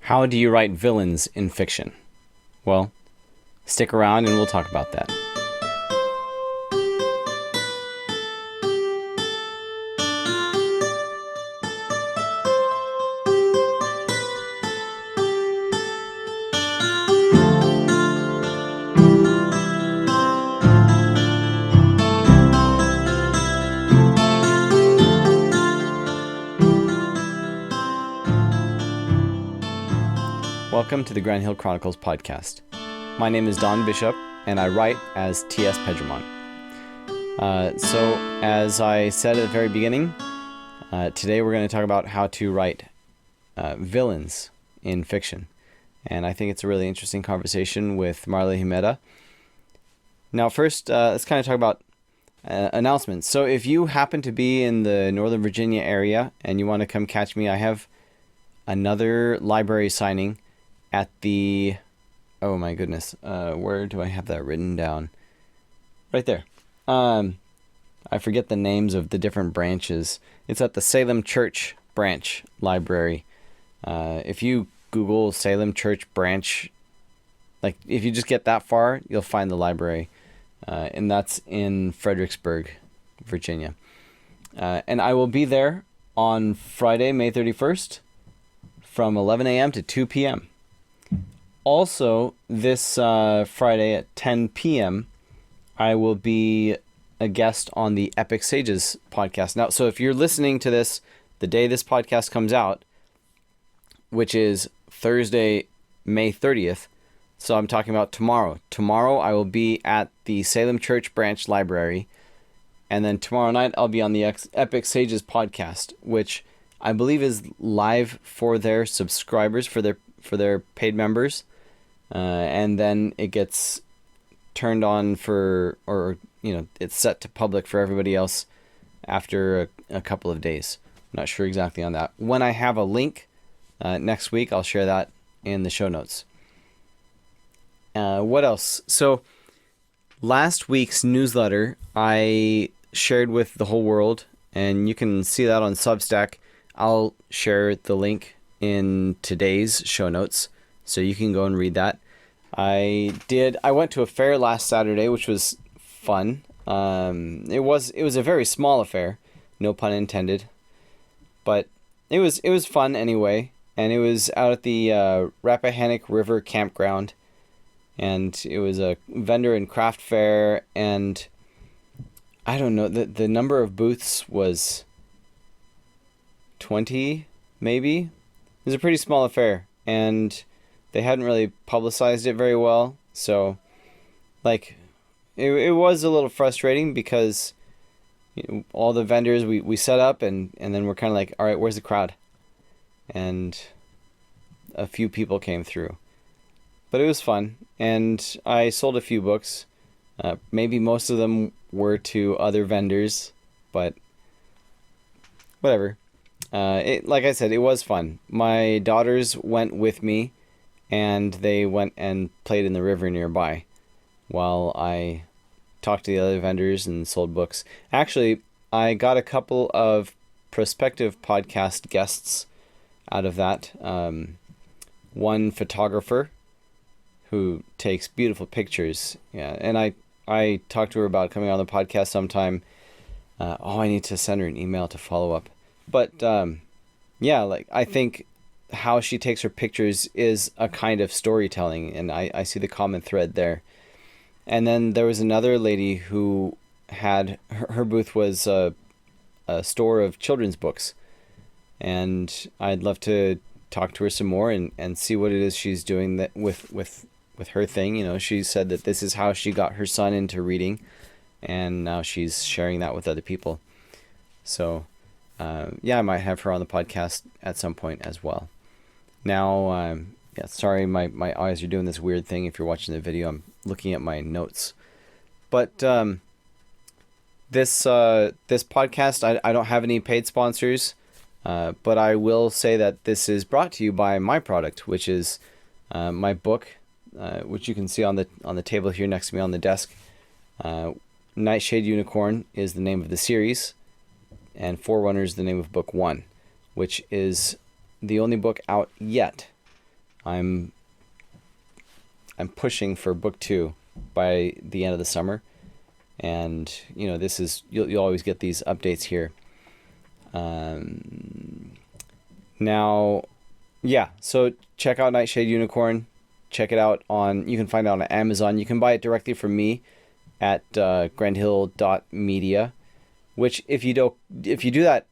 How do you write villains in fiction? Well, stick around and we'll talk about that. Welcome to the Grand Hill Chronicles podcast. My name is Don Bishop, and I write as T.S. Pedramon. So, as I said at the very beginning, today we're going to talk about how to write villains in fiction. And I think it's a really interesting conversation with Marla Himeda. Now, first, let's kind of talk about announcements. So, if you happen to be in the Northern Virginia area and you want to come catch me, I have another library signing at the, oh my goodness, where do I have that written down? Right there. I forget the names of the different branches. It's at the Salem Church Branch Library. If you Google Salem Church Branch, like if you just get that far, you'll find the library. And that's in Fredericksburg, Virginia. And I will be there on Friday, May 31st from 11 a.m. to 2 p.m. Also, this Friday at 10 p.m., I will be a guest on the Epic Sages podcast. Now, so if you're listening to this the day this podcast comes out, which is Thursday, May 30th, so I'm talking about tomorrow. Tomorrow, I will be at the Salem Church Branch Library, and then tomorrow night, I'll be on the Epic Sages podcast, which I believe is live for their subscribers, for their paid members. And then it gets turned on it's set to public for everybody else after a couple of days. I'm not sure exactly on that. When I have a link next week, I'll share that in the show notes. What else? So last week's newsletter, I shared with the whole world, and you can see that on Substack. I'll share the link in today's show notes, so you can go and read that. I went to a fair last Saturday, which was fun. It was a very small affair, no pun intended, but it was fun anyway. And it was out at the Rappahannock River Campground, and it was a vendor and craft fair. And I don't know, the number of booths was 20, maybe. It was a pretty small affair, and they hadn't really publicized it very well. So, it was a little frustrating because all the vendors we set up, and then we're kind of like, all right, where's the crowd? And a few people came through. But it was fun, and I sold a few books. Maybe most of them were to other vendors, but whatever. Like I said, it was fun. My daughters went with me, and they went and played in the river nearby while I talked to the other vendors and sold books. Actually, I got a couple of prospective podcast guests out of that. One photographer who takes beautiful pictures. Yeah, and I talked to her about coming on the podcast sometime. I need to send her an email to follow up. But I think how she takes her pictures is a kind of storytelling, and I see the common thread there. And then there was another lady who had her booth was a store of children's books, and I'd love to talk to her some more and see what it is she's doing that with her thing. You know, she said that this is how she got her son into reading, and now she's sharing that with other people. So I might have her on the podcast at some point as well. Now, sorry, my eyes are doing this weird thing. If you're watching the video, I'm looking at my notes. But this podcast, I don't have any paid sponsors, but I will say that this is brought to you by my product, which is my book, which you can see on the table here next to me on the desk. Nightshade Unicorn is the name of the series, and Forerunner is the name of book 1, which is the only book out yet I'm pushing for book 2 by the end of the summer, and this is you'll always get these updates here. Now, yeah. So check out Nightshade Unicorn. Check it out you can find it on Amazon. You can buy it directly from me at grandhill.media, which if you do that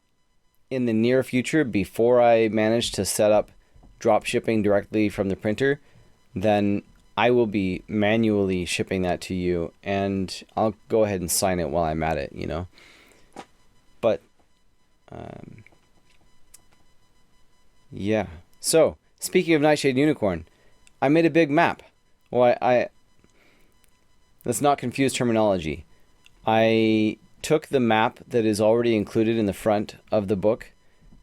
in the near future, before I manage to set up drop shipping directly from the printer, then I will be manually shipping that to you, and I'll go ahead and sign it while I'm at it, But, yeah. So, speaking of Nightshade Unicorn, I made a big map. Well, let's not confuse terminology. I took the map that is already included in the front of the book,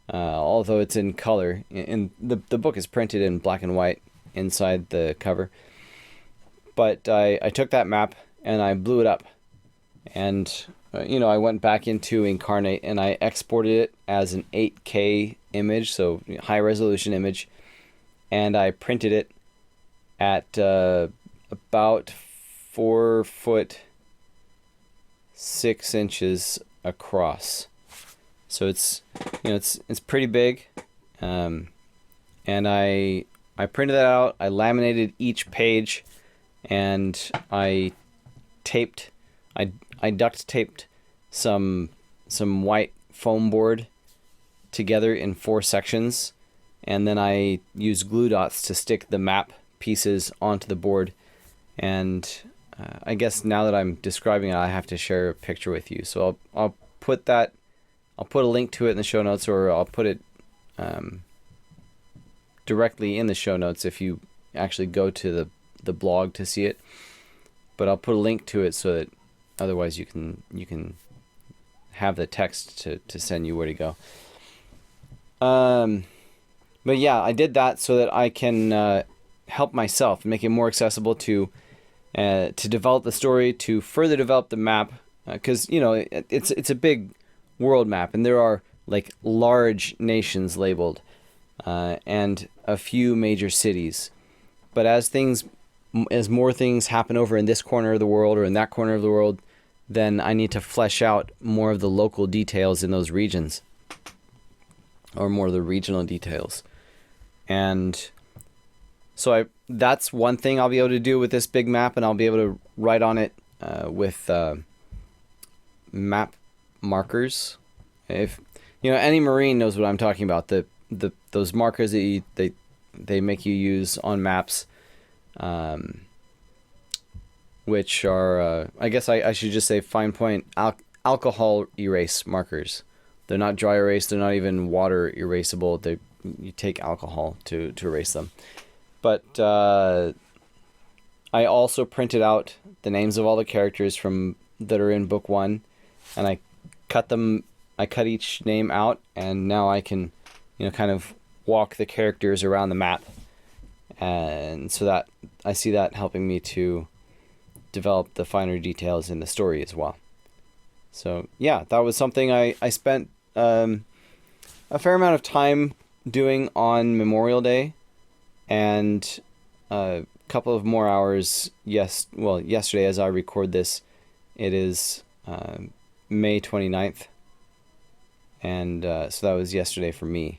although it's in color, and the book is printed in black and white inside the cover. But I took that map and I blew it up, and I went back into Incarnate and I exported it as an 8K image, so high resolution image, and I printed it at about 4'6" across. So it's pretty big, and I printed that out. I laminated each page, and I duct taped some white foam board together in 4 sections, and then I used glue dots to stick the map pieces onto the board. And I guess now that I'm describing it, I have to share a picture with you. So I'll put a link to it in the show notes, or I'll put it directly in the show notes if you actually go to the blog to see it. But I'll put a link to it so that otherwise you can have the text to send you where to go. But yeah, I did that so that I can help myself, make it more accessible to develop the story, to further develop the map, because it's a big world map, and there are like large nations labeled, and a few major cities. But as more things happen over in this corner of the world or in that corner of the world, then I need to flesh out more of the local details in those regions, or more of the regional details. And so that's one thing I'll be able to do with this big map, and I'll be able to write on it with map markers. If any Marine knows what I'm talking about, those markers that they make you use on maps, which are I guess I should just say fine point alcohol erase markers. They're not dry erase. They're not even water erasable. You take alcohol to erase them. But I also printed out the names of all the characters that are in book 1, and I cut each name out, and now I can kind of walk the characters around the map, and so that I see that helping me to develop the finer details in the story as well. So yeah, that was something I spent a fair amount of time doing on Memorial Day, and a couple of more hours yesterday as I record this. It is May 29th, and so that was yesterday for me.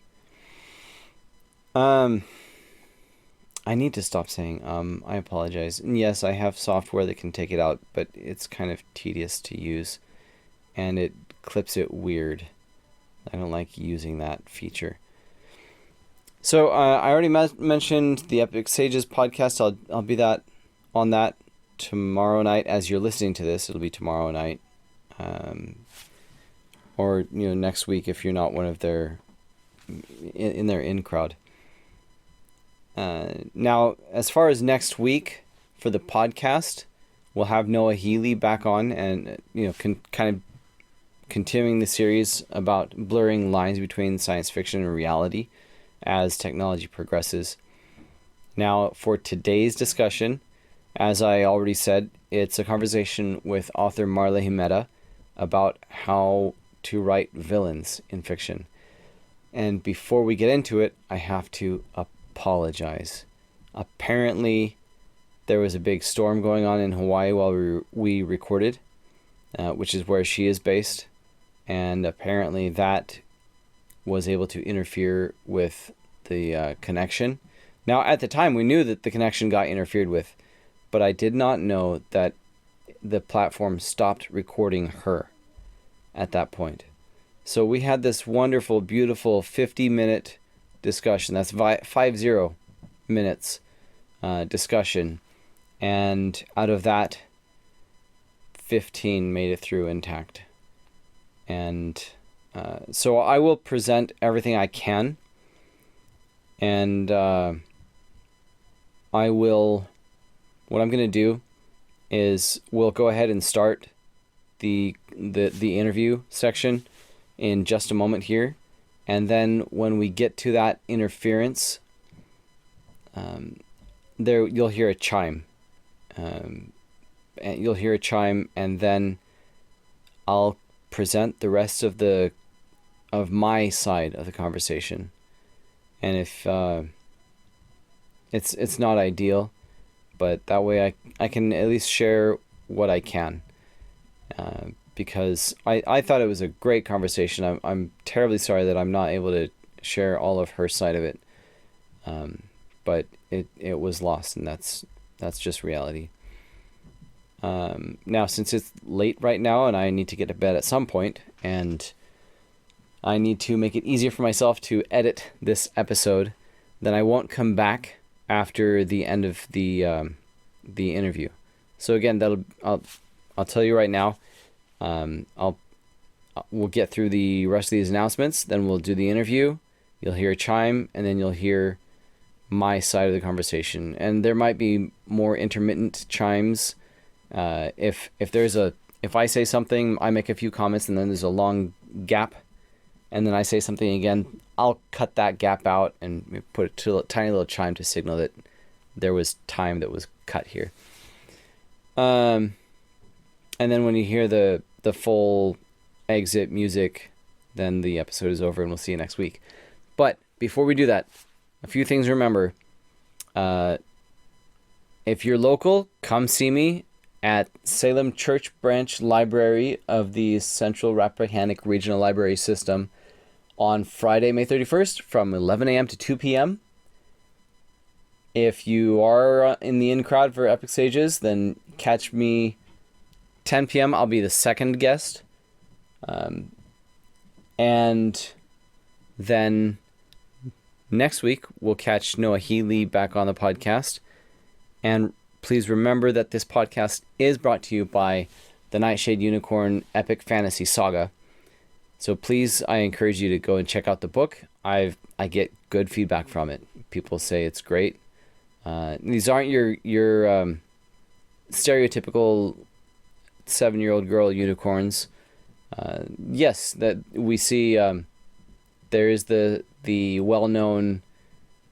I need to stop saying I apologize. And yes, I have software that can take it out, but it's kind of tedious to use, and it clips it weird. I don't like using that feature. So I already mentioned the Epic Sages podcast. I'll be on that tomorrow night. As you're listening to this, it'll be tomorrow night, or next week if you're not one of their in their in crowd. Now, as far as next week for the podcast, we'll have Noah Healy back on, and kind of continuing the series about blurring lines between science fiction and reality as technology progresses. Now, for today's discussion, as I already said, it's a conversation with author Marla Himeda about how to write villains in fiction. And before we get into it, I have to apologize. Apparently, there was a big storm going on in Hawaii while we recorded, which is where she is based. And apparently that was able to interfere with the connection. Now, at the time, we knew that the connection got interfered with, but I did not know that the platform stopped recording her at that point. So we had this wonderful, beautiful 50-minute discussion. That's 50 minutes discussion. And out of that, 15 made it through intact. And so I will present everything I can. And what I'm going to do is we'll go ahead and start the interview section in just a moment here. And then when we get to that interference, there you'll hear a chime. And you'll hear a chime, and then I'll present the rest of my side of the conversation. And if it's not ideal, but that way I can at least share what I can, because I thought it was a great conversation. I'm terribly sorry that I'm not able to share all of her side of it, but it was lost, and that's just reality. Now, since it's late right now and I need to get to bed at some point, and I need to make it easier for myself to edit this episode, then I won't come back after the end of the interview. So again, I'll tell you right now. We'll get through the rest of these announcements, then we'll do the interview. You'll hear a chime, and then you'll hear my side of the conversation. And there might be more intermittent chimes. If I say something, I make a few comments, and then there's a long gap, and then I say something again, I'll cut that gap out and put a tiny little chime to signal that there was time that was cut here. And then when you hear the full exit music, then the episode is over and we'll see you next week. But before we do that, a few things to remember. If you're local, come see me at Salem Church Branch Library of the Central Rappahannock Regional Library System on Friday, May 31st from 11 a.m. to 2 p.m. If you are in the in crowd for Epic Sages, then catch me 10 p.m. I'll be the second guest. And then next week, we'll catch Noah Healy back on the podcast. And please remember that this podcast is brought to you by the Nightshade Unicorn Epic Fantasy Saga. So please, I encourage you to go and check out the book. I get good feedback from it. People say it's great. These aren't your stereotypical 7-year-old girl unicorns. Yes, that we see. There is the well-known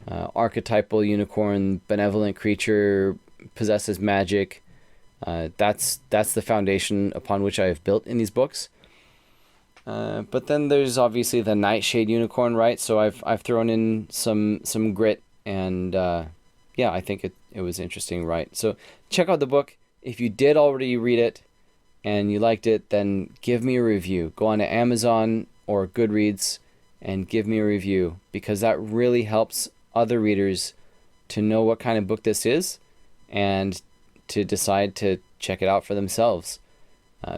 archetypal unicorn, benevolent creature, possesses magic. That's the foundation upon which I have built in these books. But then there's obviously the Nightshade unicorn, right? So I've thrown in some grit, and yeah, I think it was interesting, right? So check out the book. If you did already read it and you liked it, then give me a review. Go on to Amazon or Goodreads and give me a review, because that really helps other readers to know what kind of book this is and to decide to check it out for themselves.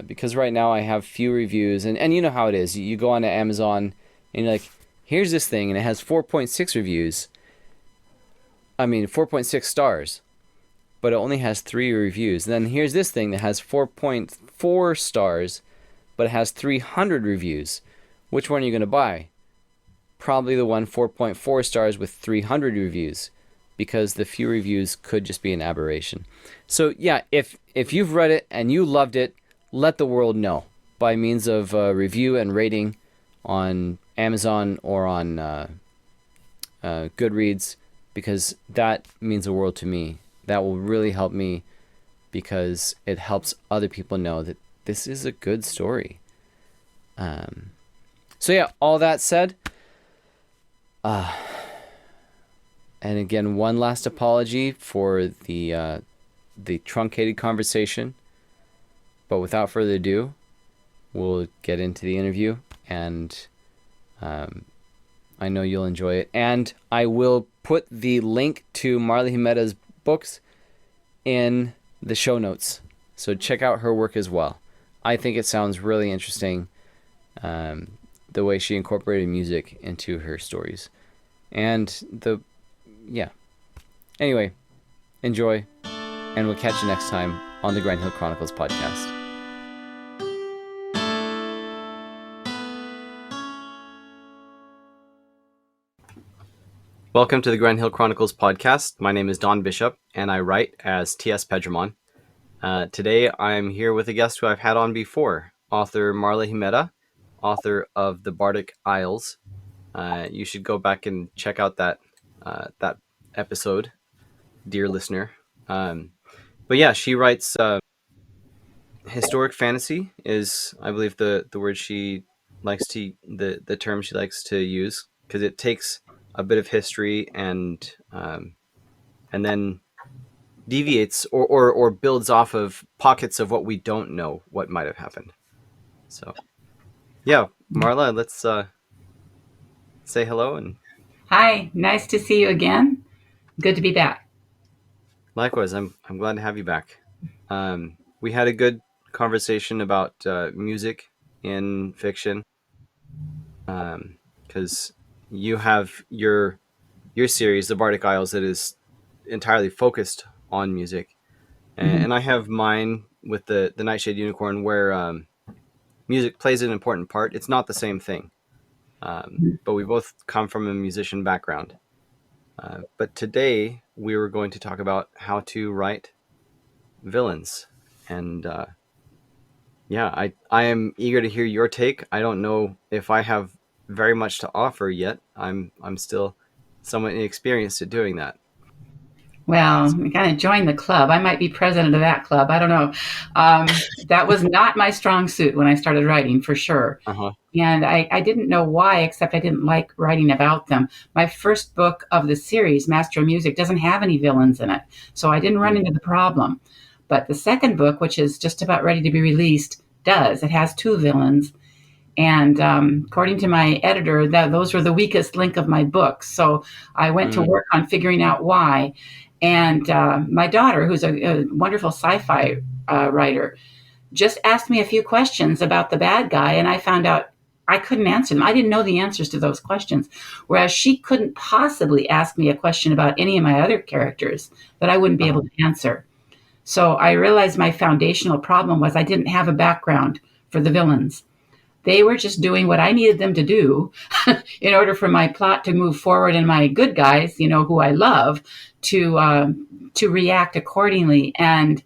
Because right now I have few reviews, and you know how it is. You go on to Amazon and you're like, here's this thing, and it has 4.6 reviews. 4.6 stars, but it only has 3 reviews. And then here's this thing that has 4.4 stars, but it has 300 reviews. Which one are you going to buy? Probably the one 4.4 stars with 300 reviews, because the few reviews could just be an aberration. So yeah, if you've read it and you loved it, let the world know by means of review and rating on Amazon or on Goodreads, because that means the world to me. That will really help me, because it helps other people know that this is a good story. So yeah, all that said, And again, one last apology for the truncated conversation. But without further ado, we'll get into the interview, and I know you'll enjoy it. And I will put the link to Marla Himeda's books in the show notes. So check out her work as well. I think it sounds really interesting, the way she incorporated music into her stories. And yeah. Anyway, enjoy, and we'll catch you next time on the Grand Hill Chronicles podcast. Welcome to the Grand Hill Chronicles podcast. My name is Don Bishop, and I write as T.S. Pedramon. Today, I'm here with a guest who I've had on before, author Marla Himeda, author of The Bardic Isles. You should go back and check out that episode, dear listener. But yeah, she writes historic fantasy is, I believe, the word she likes to, the term she likes to use, because it takes a bit of history and then deviates or builds off of pockets of what we don't know what might have happened. So yeah, Marla, let's say hello. And hi, nice to see you again. Good to be back. Likewise, I'm glad to have you back. We had a good conversation about music in fiction, because you have your series, The Bardic Isles, that is entirely focused on music, and I have mine with the Nightshade Unicorn, where music plays an important part. It's not the same thing, but we both come from a musician background. But today we were going to talk about how to write villains, and yeah, I am eager to hear your take. I don't know if I have very much to offer yet. I'm still somewhat inexperienced at doing that. Well, I kind of joined the club. I might be president of that club. I don't know. That was not my strong suit when I started writing, for sure. Uh-huh. And I didn't know why, except I didn't like writing about them. My first book of the series, Master of Music, doesn't have any villains in it. So I didn't run into the problem. But the second book, which is just about ready to be released, does. It has two villains. And according to my editor, those were the weakest link of my book. So I went to work on figuring out why. And my daughter, who's a wonderful sci-fi writer, just asked me a few questions about the bad guy, and I found out I couldn't answer them. I didn't know the answers to those questions, whereas she couldn't possibly ask me a question about any of my other characters that I wouldn't be able to answer. So I realized my foundational problem was I didn't have a background for the villains. They were just doing what I needed them to do in order for my plot to move forward, and my good guys, who I love, to react accordingly. And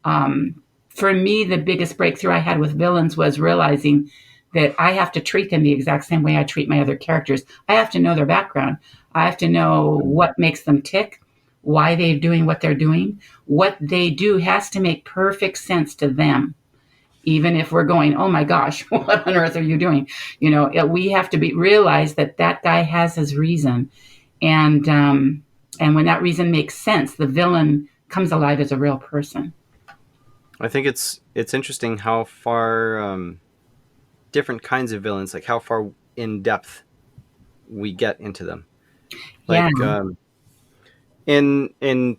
for me, the biggest breakthrough I had with villains was realizing that I have to treat them the exact same way I treat my other characters. I have to know their background. I have to know what makes them tick, why they're doing what they're doing. What they do has to make perfect sense to them. Even if we're going, oh my gosh, what on earth are you doing? We have to realize that guy has his reason. And when that reason makes sense, the villain comes alive as a real person. I think it's interesting how far different kinds of villains, like how far in depth we get into them. Like in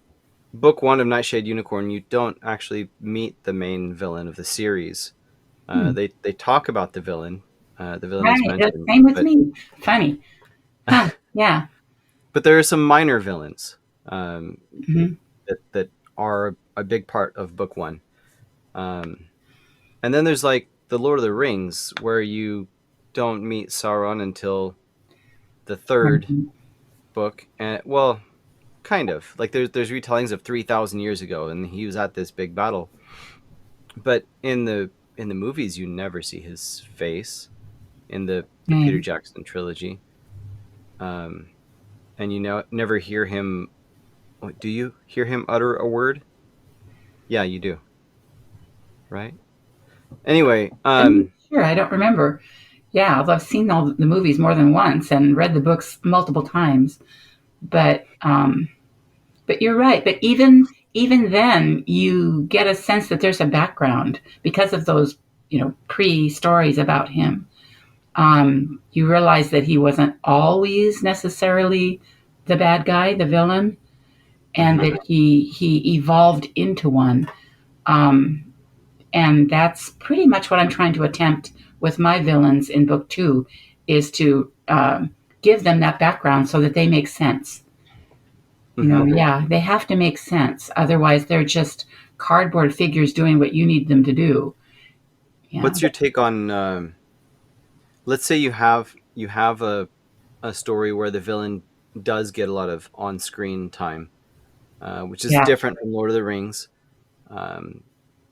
book one of Nightshade Unicorn, you don't actually meet the main villain of the series. They talk about the villain. The villain is mentioned. Same with me. Funny. Huh. Yeah. But there are some minor villains that are a big part of book one. And then there's like the Lord of the Rings, where you don't meet Sauron until the third book. And well, kind of. Like there's retellings of 3,000 years ago, and he was at this big battle. But in the movies, you never see his face in the Peter Jackson trilogy. And you never hear him. Do you hear him utter a word? Yeah, you do. Right? Anyway. Sure, I don't remember. Yeah, although I've seen all the movies more than once and read the books multiple times. But but you're right. But even then, you get a sense that there's a background because of those pre stories about him. You realize that he wasn't always necessarily the bad guy, the villain, and Mm-hmm. that he evolved into one. Um, and that's pretty much what I'm trying to attempt with my villains in book two, is to give them that background so that they make sense. Mm-hmm. Yeah, they have to make sense. Otherwise, they're just cardboard figures doing what you need them to do. Yeah. What's your take on? Let's say you have a story where the villain does get a lot of on-screen time, which is Yeah. different from Lord of the Rings. Um,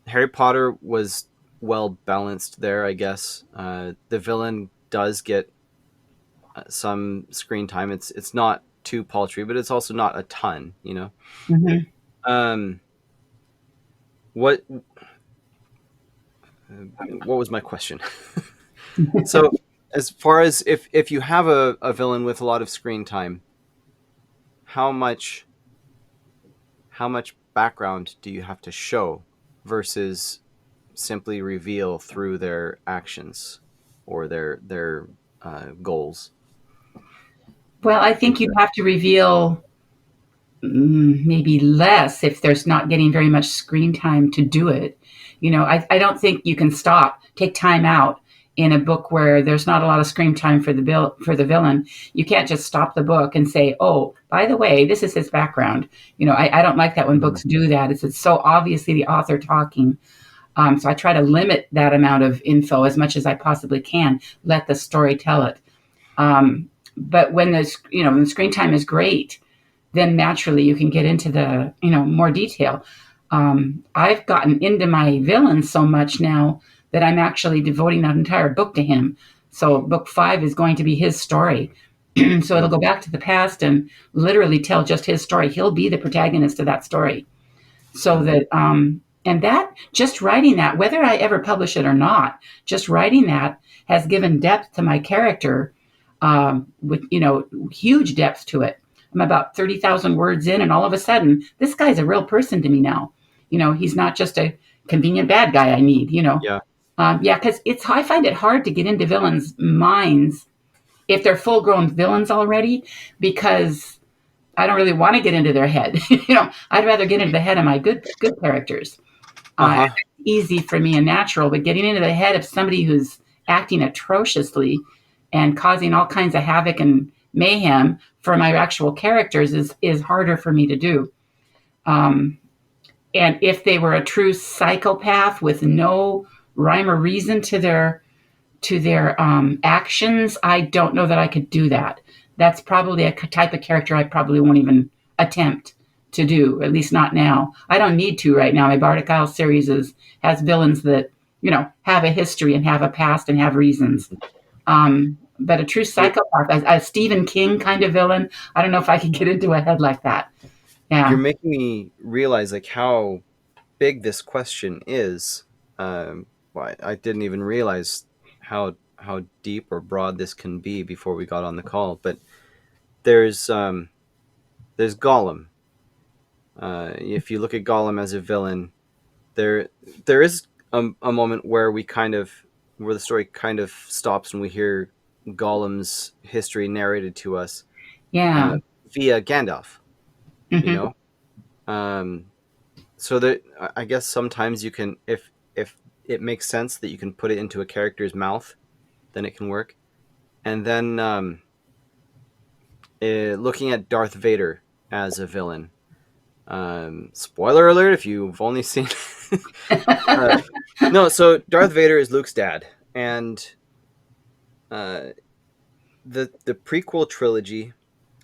Harry Potter was well balanced there, I guess. The villain does get some screen time. It's not too paltry, but it's also not a ton. Hmm. Um, what what was my question? So, as far as if you have a villain with a lot of screen time, how much how much background do you have to show versus simply reveal through their actions or their goals? Well, I think you have to reveal maybe less if there's not getting very much screen time to do it. I don't think you can take time out in a book where there's not a lot of screen time for the villain. You can't just stop the book and say, "Oh, by the way, this is his background." I don't like that when Mhm. books do that. It's so obviously the author talking. So I try to limit that amount of info as much as I possibly can. Let the story tell it. But when the screen time is great, then naturally you can get into the more detail. I've gotten into my villain so much now that I'm actually devoting an entire book to him. So book five is going to be his story. So it'll go back to the past and literally tell just his story. He'll be the protagonist of that story. So that and that just writing that, whether I ever publish it or not, just writing that has given depth to my character, with huge depth to it. I'm about 30,000 words in, and all of a sudden, this guy's a real person to me now. He's not just a convenient bad guy I need. Yeah. Yeah, because I find it hard to get into villains' minds if they're full-grown villains already, because I don't really want to get into their head. I'd rather get into the head of my good characters. Uh-huh. It's easy for me and natural, but getting into the head of somebody who's acting atrociously and causing all kinds of havoc and mayhem for my actual characters is harder for me to do. Um, and if they were a true psychopath with no rhyme or reason to their actions, I don't know that I could do that. That's probably a type of character I probably won't even attempt to do, at least not now. I don't need to right now. My Bardic Isle series has villains that, have a history and have a past and have reasons. But a true You're psychopath, a Stephen King kind of villain, I don't know if I could get into a head like that. you're Yeah. making me realize like how big this question is. Well, I didn't even realize how deep or broad this can be before we got on the call. But there's um, there's Gollum. If you look at Gollum as a villain, there there is a moment where the story kind of stops and we hear Gollum's history narrated to us Yeah. uh, via Gandalf. You Hmm. know, um, so that I guess sometimes you can, if it makes sense that you can put it into a character's mouth, then it can work. And then looking at Darth Vader as a villain. Spoiler alert if you've only seen. uh, no, so Darth Vader is Luke's dad, and uh, the prequel trilogy.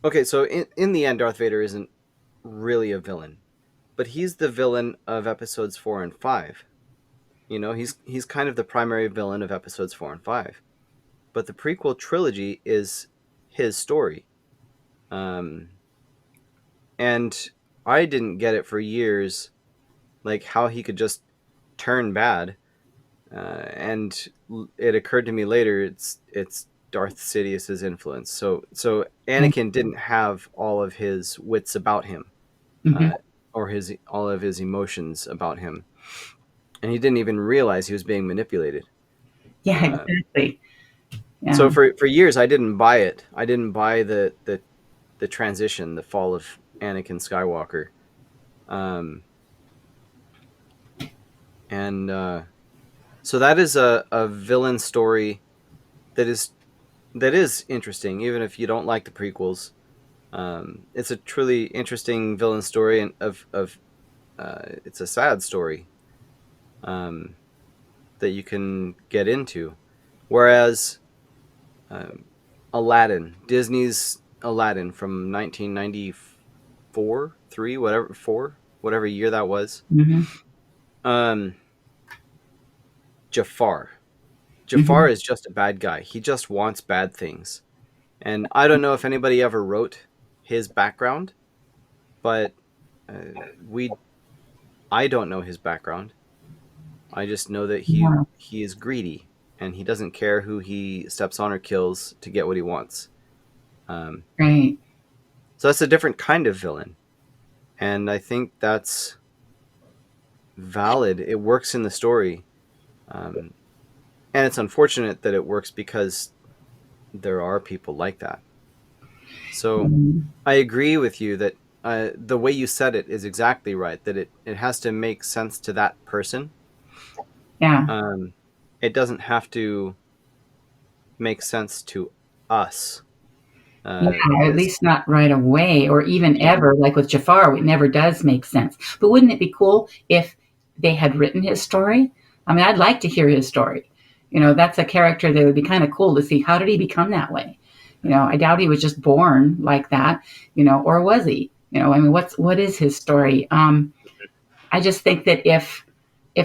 Okay, so in the end, Darth Vader isn't really a villain, but he's the villain of episodes 4 and 5. He's kind of the primary villain of episodes 4 and 5. But the prequel trilogy is his story, um, and I didn't get it for years, like how he could just turn bad. And it occurred to me later, it's Darth Sidious's influence. So Anakin didn't have all of his wits about him, Mm-hmm. or all of his emotions about him, and he didn't even realize he was being manipulated. Yeah, Uh, exactly. Yeah. so for years, I didn't buy it. I didn't buy the transition, the fall of Anakin Skywalker, and so that is a villain story that is interesting, even if you don't like the prequels. It's a truly interesting villain story, and of it's a sad story, um, that you can get into. Whereas um, Aladdin, Disney's Aladdin from 1994, 3, whatever, 4, whatever year that was. Mm-hmm. Um, Jafar. Mm-hmm. Jafar is just a bad guy. He just wants bad things. And I don't know if anybody ever wrote his background, but we I don't know his background. I just know that Yeah. he is greedy, and he doesn't care who he steps on or kills to get what he wants. Um, Right. so that's a different kind of villain, and I think that's valid. It works in the story, um, and it's unfortunate that it works because there are people like that. So Mm. I agree with you that the way you said it is exactly right. That it has to make sense to that person. Yeah. Um, it doesn't have to make sense to us. Yeah, at As least not right away or even Yeah. ever. Like with Jafar, it never does make sense. But wouldn't it be cool if they had written his story? I mean, I'd like to hear his story. That's a character that would be kind of cool to see. How did he become that way? I doubt he was just born like that, or was he? I mean, what is his story? I just think that if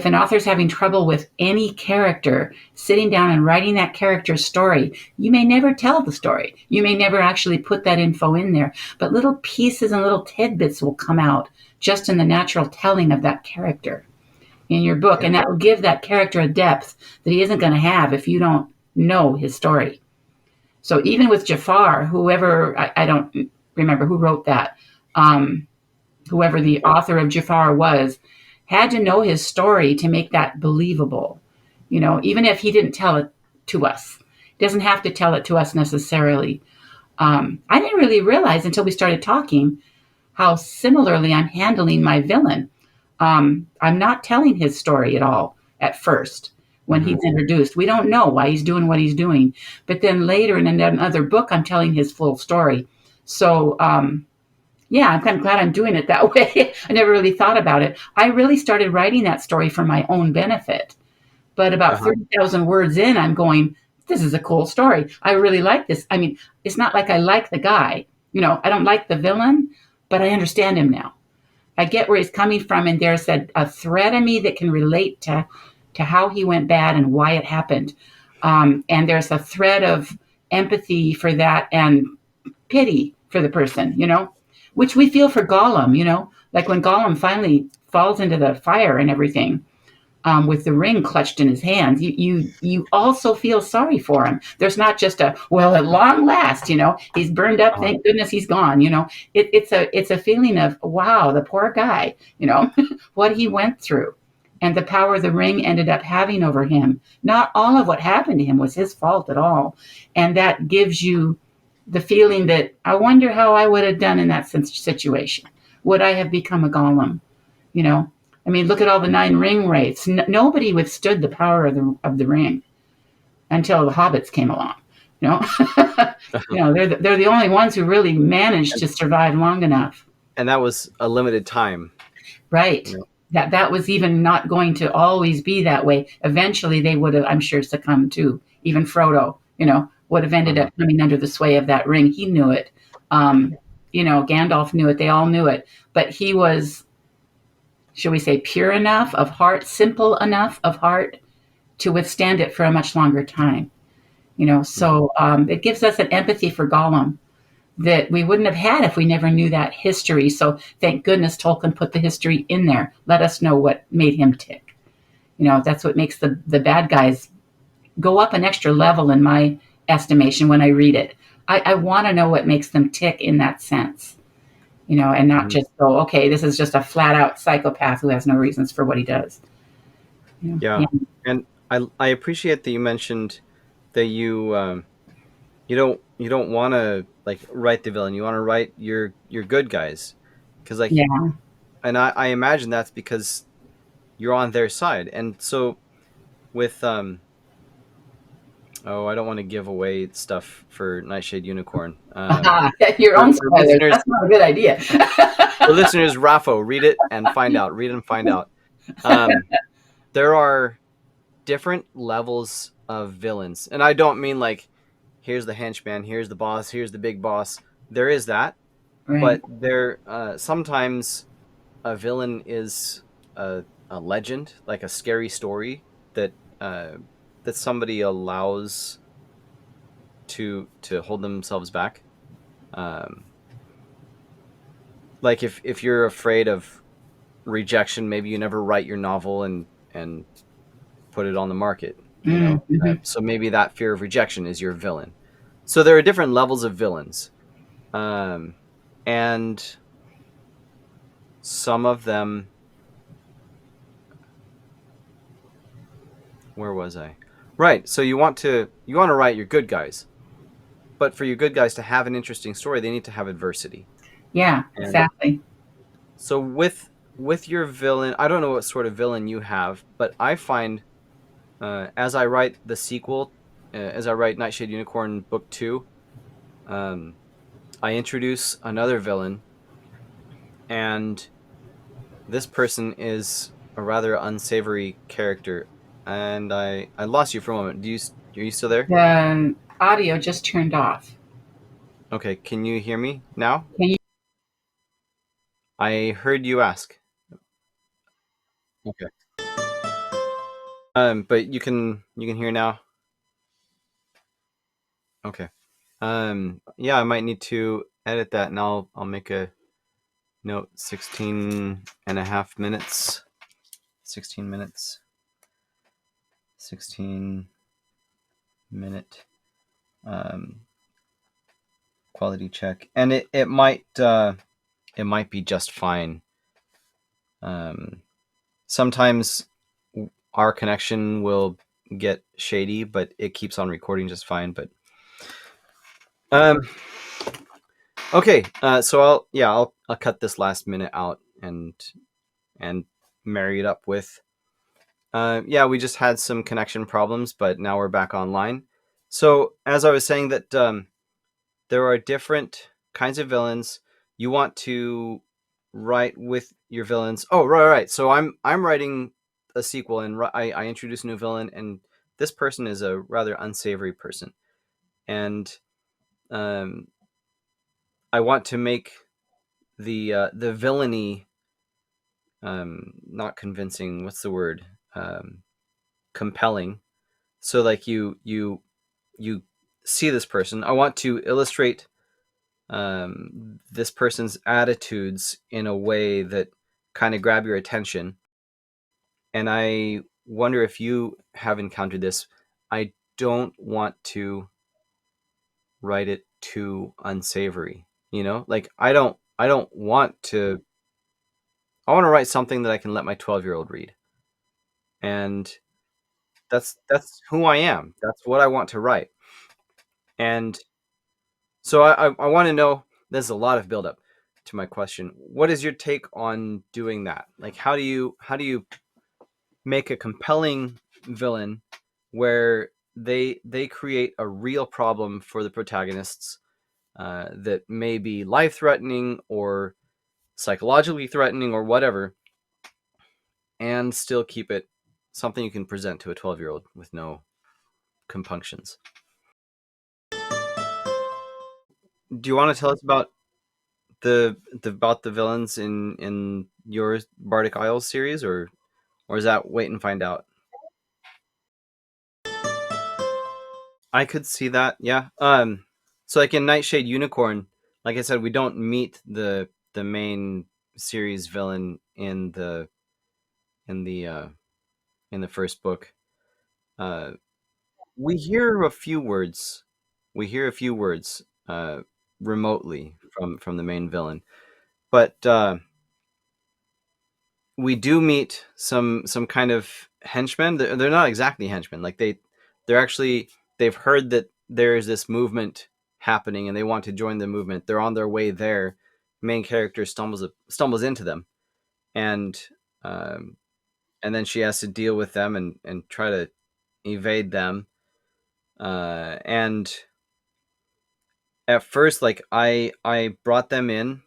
an author's having trouble with any character, sitting down and writing that character's story, you may never tell the story. You may never actually put that info in there, but little pieces and little tidbits will come out just in the natural telling of that character in your book. Yeah. And that will give that character a depth that he isn't going to have if you don't know his story. So even with Jafar, whoever, I don't remember who wrote that, whoever the author of Jafar was, had to know his story to make that believable. Even if he didn't tell it to us, he doesn't have to tell it to us necessarily. I didn't really realize until we started talking how similarly I'm handling my villain. I'm not telling his story at all at first when Hmm. he's introduced. We don't know why he's doing what he's doing. But then later in another book, I'm telling his full story. So, yeah, I'm kind of glad I'm doing it that way. I never really thought about it. I really started writing that story for my own benefit. But about Uh-huh. 30,000 words in, I'm going, this is a cool story. I really like this. I mean, it's not like I like the guy. I don't like the villain, but I understand him now. I get where he's coming from, and there's a thread in me that can relate to how he went bad and why it happened. And there's a thread of empathy for that and pity for the person, which we feel for Gollum, like when Gollum finally falls into the fire and everything, with the ring clutched in his hands, you also feel sorry for him. There's not just a, well, at long last, he's burned up. Uh-huh. Thank goodness he's gone. It's a feeling of, wow, the poor guy, what he went through, and the power the ring ended up having over him. Not all of what happened to him was his fault at all, and that gives you the feeling that I wonder how I would have done in that situation. Would I have become a Gollum? You know, I mean, look at all the 9 ring wraiths. Nobody withstood the power of the ring until the hobbits came along. You know, they're the only ones who really managed to survive long enough. And that was a limited time. Right. You know? That was even not going to always be that way. Eventually, they would have, I'm sure, succumbed too. Even Frodo, would have ended Uh-huh. up coming under the sway of that ring. He knew it. Gandalf knew it. They all knew it. But he was, should we say, pure enough of heart, simple enough of heart to withstand it for a much longer time. So it gives us an empathy for Gollum that we wouldn't have had if we never knew that history. So thank goodness Tolkien put the history in there. Let us know what made him tick. That's what makes the bad guys go up an extra level in my estimation when I read it. I want to know what makes them tick in that sense, and not Mhm. just go, okay, this is just a flat out psychopath who has no reasons for what he does. Yeah, Yeah. and I appreciate that you mentioned that you don't want to like write the villain. You want to write your good guys, because like, Yeah. and I imagine that's because you're on their side. And so with oh, I don't want to give away stuff for Nightshade Unicorn. Your For, own for spoilers. listeners, That's not a good idea. for listeners, Raffo, read it and find out. Read and find out. Um, there are different levels of villains, and I don't mean like here's the henchman, here's the boss, here's the big boss. There is that, Right. but there sometimes a villain is a legend, like a scary story that uh, that somebody allows to hold themselves back. Um, like if you're afraid of rejection, maybe you never write your novel and put it on the market. Mm-hmm. So maybe that fear of rejection is your villain. So there are different levels of villains, um, and some of them. Where was I? Right. So you want to write your good guys, but for your good guys to have an interesting story, they need to have adversity. Yeah, And exactly. so with your villain, I don't know what sort of villain you have, but I find as I write the sequel, as I write Nightshade Unicorn Book Two, um, I introduce another villain, and this person is a rather unsavory character. And I lost you for a moment. Are you still there? The audio just turned off. Okay, can you hear me now? Can you? I heard you ask. Okay. But you can hear now. Okay. Yeah, I might need to edit that, and I'll make a note. 16 and a half minutes. 16 minutes. 16-minute um, quality check, and it might be just fine. Um, sometimes our connection will get shady, but it keeps on recording just fine. But um, okay, so I'll cut this last minute out and marry it up with yeah, we just had some connection problems, but now we're back online. So as I was saying that there are different kinds of villains. You want to write with your villains. Oh, right, right. So I'm writing a sequel, and I introduce a new villain, and this person is a rather unsavory person, and um, I want to make the villainy not convincing. What's the word? Compelling. So like you see this person. I want to illustrate this person's attitudes in a way that kind of grab your attention. And I wonder if you have encountered this. I don't want to write it too unsavory. Like I don't want to. I want to write something that I can let my 12-year-old read, and that's who I am. That's what I want to write. And so I want to know. There's a lot of buildup to my question. What is your take on doing that? Like, how do you make a compelling villain where they create a real problem for the protagonists that may be life threatening or psychologically threatening or whatever, and still keep it something you can present to a 12-year-old with no compunctions. Do you want to tell us about the villains in your Bardic Isles series, or is that wait and find out? I could see that, yeah. So like in Nightshade Unicorn, like I said, we don't meet the main series villain in the uh in the first book. Uh we hear a few words. We hear a few words remotely from the main villain, but we do meet some kind of henchmen. They're not exactly henchmen. Like they're actually, they've heard that there is this movement happening and they want to join the movement. They're on their way there. Main character stumbles into them, and um, and then she has to deal with them and try to evade them. And at first, like I brought them in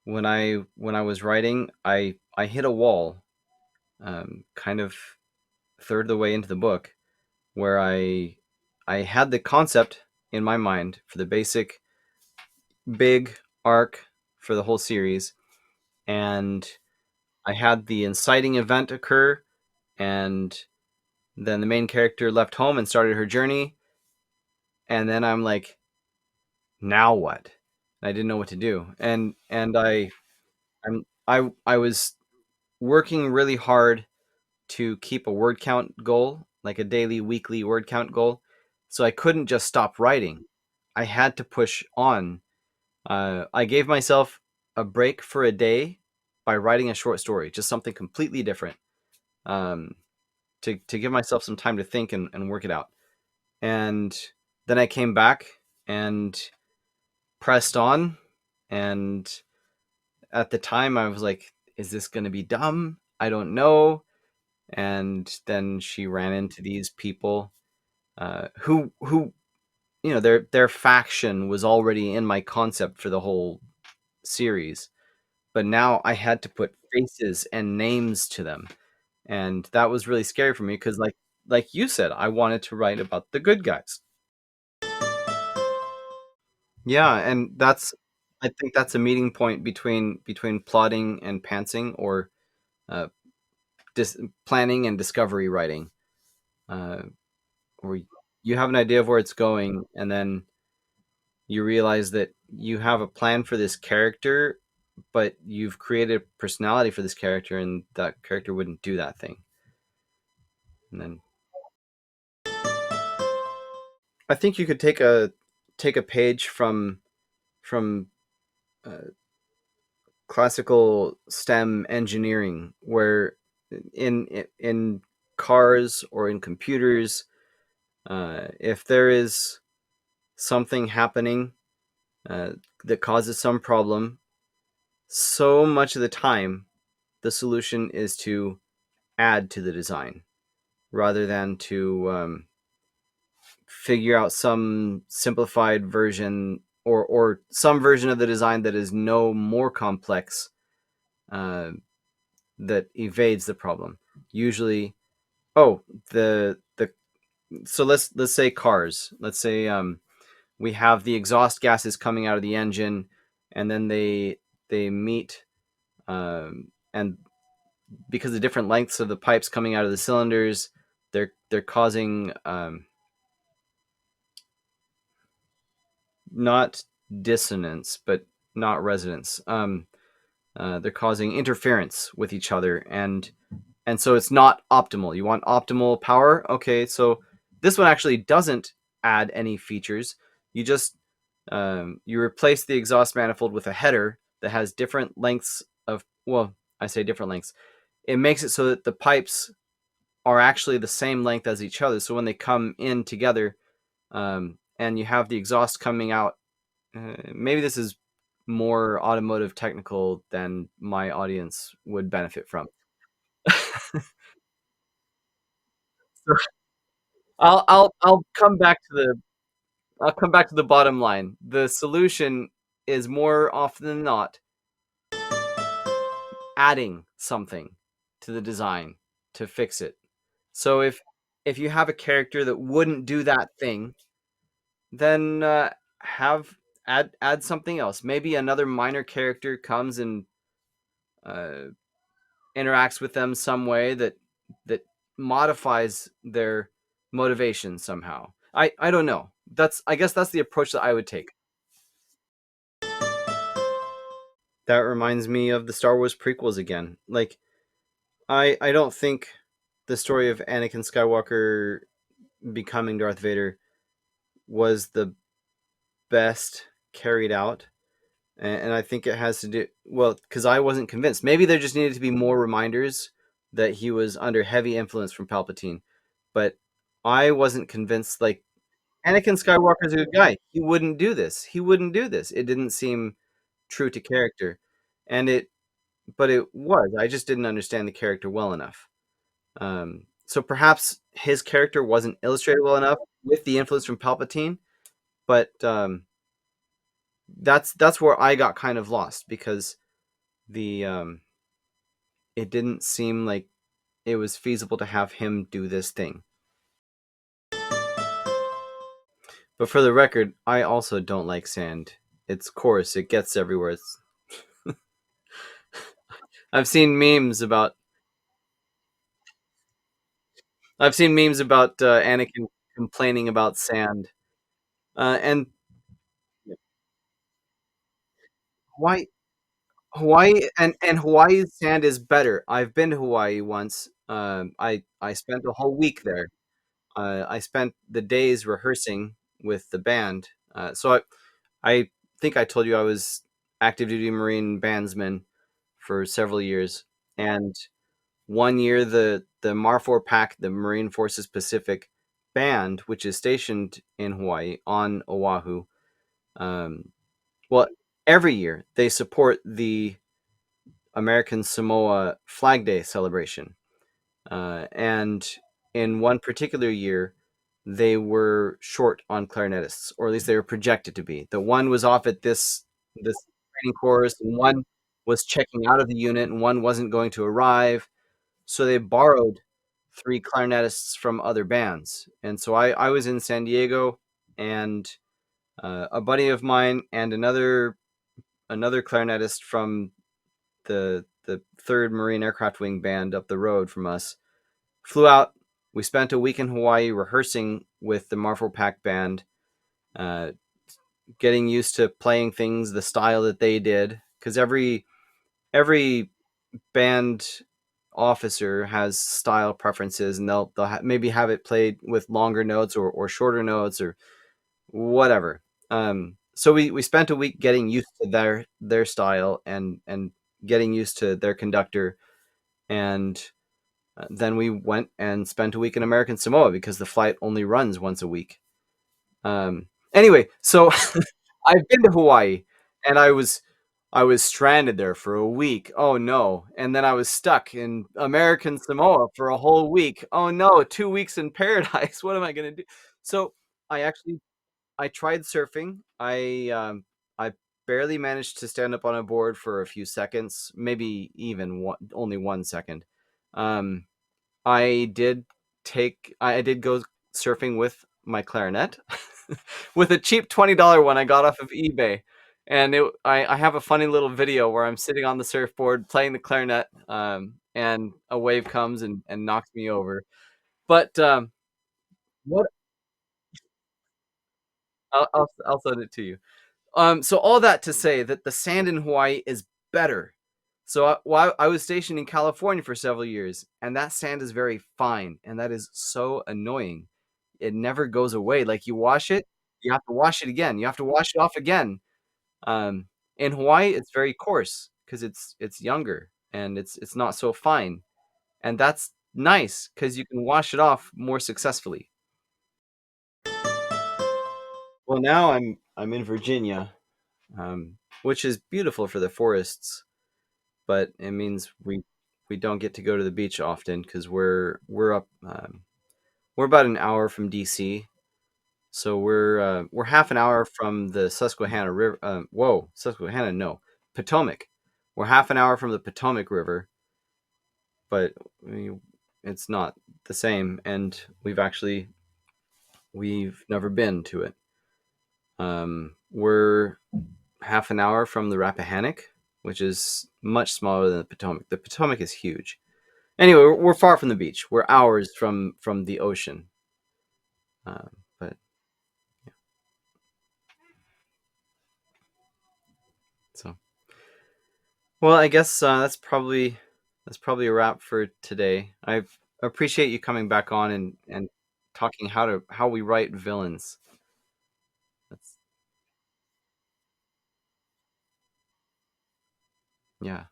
when I was writing. I hit a wall, kind of third of the way into the book, where I had the concept in my mind for the basic big arc for the whole series, and I had the inciting event occur, and then the main character left home and started her journey, and then I'm like, now what? And I didn't know what to do, and I was working really hard to keep a word count goal, like a daily, weekly word count goal. So I couldn't just stop writing. I had to push on. I gave myself a break for a day by writing a short story, just something completely different, um, to give myself some time to think and work it out. And then I came back and pressed on. And at the time, I was like, is this going to be dumb? I don't know. And then she ran into these people who their faction was already in my concept for the whole series, but now I had to put faces and names to them, and that was really scary for me because, like you said, I wanted to write about the good guys. Yeah, and I think that's a meeting point between plotting and pantsing, or uh, planning and discovery writing. Uh, where you have an idea of where it's going, and then you realize that you have a plan for this character, but you've created a personality for this character, and that character wouldn't do that thing. And then I think you could take a page from uh, classical STEM engineering, where in cars or in computers, if there is something happening uh, that causes some problem, so much of the time the solution is to add to the design rather than to figure out some simplified version, or some version of the design that is no more complex, uh, that evades the problem. Usually, oh, the so let's say cars. Let's say we have the exhaust gases coming out of the engine, and then they meet, and because of different lengths of the pipes coming out of the cylinders, they're causing, not dissonance, but not resonance. They're causing interference with each other, and so it's not optimal. You want optimal power. Okay, so this one actually doesn't add any features. You just you replace the exhaust manifold with a header that has different lengths of, well, I say different lengths. It makes it so that the pipes are actually the same length as each other. So when they come in together, and you have the exhaust coming out, maybe this is more automotive technical than my audience would benefit from. So I'll come back to the bottom line. The solution is more often than not adding something to the design to fix it. So if you have a character that wouldn't do that thing, then have add something else. Maybe another minor character comes and uh, interacts with them some way that modifies their motivation somehow. I don't know. I guess that's the approach that I would take. That reminds me of the Star Wars prequels again. Like, I don't think the story of Anakin Skywalker becoming Darth Vader was the best carried out. And I think it has to do, well, because I wasn't convinced. Maybe there just needed to be more reminders that he was under heavy influence from Palpatine. But I wasn't convinced. Like, Anakin Skywalker's a good guy. He wouldn't do this. He wouldn't do this. It didn't seem true to character. And but it was. I just didn't understand the character well enough. So perhaps his character wasn't illustrated well enough with the influence from Palpatine, but that's where I got kind of lost, because the it didn't seem like it was feasible to have him do this thing. But for the record, I also don't like sand. It's coarse. It gets everywhere. I've seen memes about Anakin complaining about sand. And Hawaii, Hawaii's sand is better. I've been to Hawaii once. I spent a whole week there. I spent the days rehearsing with the band. I think I told you I was active duty Marine bandsman for several years, and one year the Mar4 PAC, the Marine Forces Pacific band, which is stationed in Hawaii on Oahu, um, well, every year they support the American Samoa Flag Day celebration. And in one particular year, they were short on clarinetists, or at least they were projected to be. The one was off at this training course, and one was checking out of the unit, and one wasn't going to arrive. So they borrowed three clarinetists from other bands. And so I was in San Diego, and a buddy of mine and another clarinetist from the third Marine Aircraft Wing band up the road from us flew out. We spent a week in Hawaii rehearsing with the Marvel Pack band, uh, getting used to playing things the style that they did. Because every band officer has style preferences, and they'll maybe have it played with longer notes or shorter notes or whatever. So we spent a week getting used to their style and getting used to their conductor, and then we went and spent a week in American Samoa because the flight only runs once a week. Anyway, so I've been to Hawaii, and I was stranded there for a week. Oh no! And then I was stuck in American Samoa for a whole week. Oh no! 2 weeks in paradise. What am I gonna do? So I actually I tried surfing. I barely managed to stand up on a board for a few seconds, maybe even only 1 second. Um, I did go surfing with my clarinet, with a cheap $20 one I got off of eBay. And I have a funny little video where I'm sitting on the surfboard playing the clarinet, and a wave comes and knocks me over. But what I'll send it to you. So all that to say that the sand in Hawaii is better. So I was stationed in California for several years, and that sand is very fine, and that is so annoying. It never goes away. Like, you wash it, you have to wash it again. You have to wash it off again. Um, in Hawaii, it's very coarse because it's younger and it's not so fine, and that's nice because you can wash it off more successfully. Well, now I'm in Virginia, which is beautiful for the forests, but it means we don't get to go to the beach often because we're up we're about an hour from DC, so we're half an hour from the Susquehanna River. Whoa, Susquehanna, no, Potomac. We're half an hour from the Potomac River, but it's not the same, and we've never been to it. We're half an hour from the Rappahannock, which is much smaller than the Potomac. The Potomac is huge. Anyway, we're far from the beach. We're hours from the ocean. But so well, I guess that's probably a wrap for today. I appreciate you coming back on and talking how we write villains. Yeah.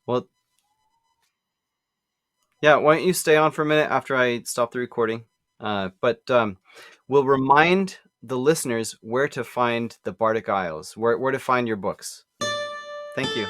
Well, yeah. Why don't you stay on for a minute after I stop the recording? But we'll remind the listeners where to find the Bardic Isles, where to find your books. Thank you.